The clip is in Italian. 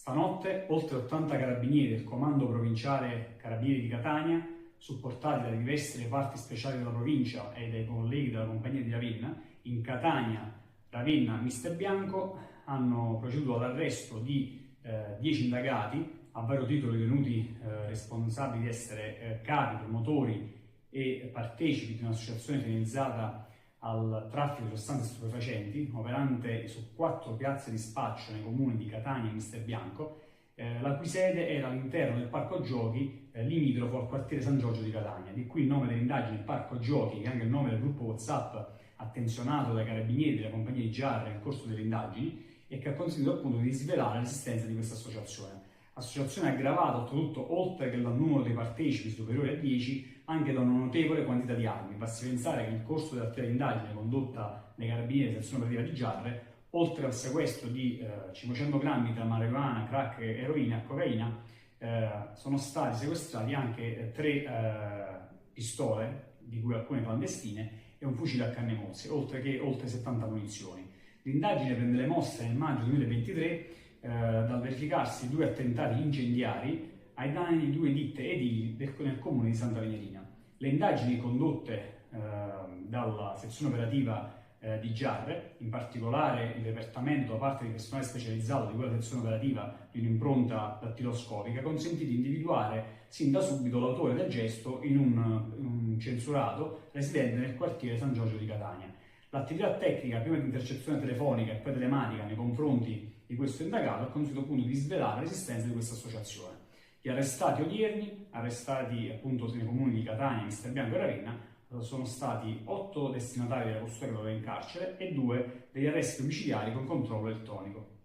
Stanotte oltre 80 carabinieri del Comando Provinciale Carabinieri di Catania, supportati da diverse reparti speciali della provincia e dai colleghi della compagnia di Ravenna, in Catania, Ravenna, Mister Bianco, hanno proceduto all'arresto di 10 indagati, a vario titolo ritenuti responsabili di essere capi, promotori e partecipi di un'associazione finalizzata al traffico di sostanze stupefacenti, operante su 4 piazze di spaccio nei comuni di Catania e Mister Bianco, la cui sede era all'interno del parco giochi limitrofo al quartiere San Giorgio di Catania, di cui il nome dell'indagine, il parco giochi, che è anche il nome del gruppo WhatsApp attenzionato dai carabinieri della compagnia di Giarre nel corso delle indagini, e che ha consentito appunto di svelare l'esistenza di questa associazione. Associazione aggravata oltretutto, oltre che dal numero dei partecipi superiore a 10, anche da una notevole quantità di armi. Basti pensare che nel corso dell'attività di indagine condotta dai carabinieri della sezione operativa di Giarre, oltre al sequestro di 500 grammi tra marijuana, crack, eroina e cocaina, sono stati sequestrati anche 3 pistole, di cui alcune clandestine, e un fucile a canne mosse, oltre che oltre 70 munizioni. L'indagine prende le mosse nel maggio 2023 dal verificarsi 2 attentati incendiari ai danni di 2 ditte edili nel comune di Santa Venerina. Le indagini condotte dalla sezione operativa di Giarre, in particolare il repertamento da parte di personale specializzato di quella sezione operativa di un'impronta dattiloscopica, consentì di individuare sin da subito l'autore del gesto in un censurato residente nel quartiere San Giorgio di Catania. L'attività tecnica, prima di intercezione telefonica e poi telematica nei confronti di questo indagato, ha consentito appunto di svelare l'esistenza di questa associazione. Gli arrestati odierni, arrestati appunto nei comuni di Catania, Mister Bianco e Ravenna, sono stati 8 destinatari della custodia in carcere e 2 degli arresti domiciliari con controllo elettronico.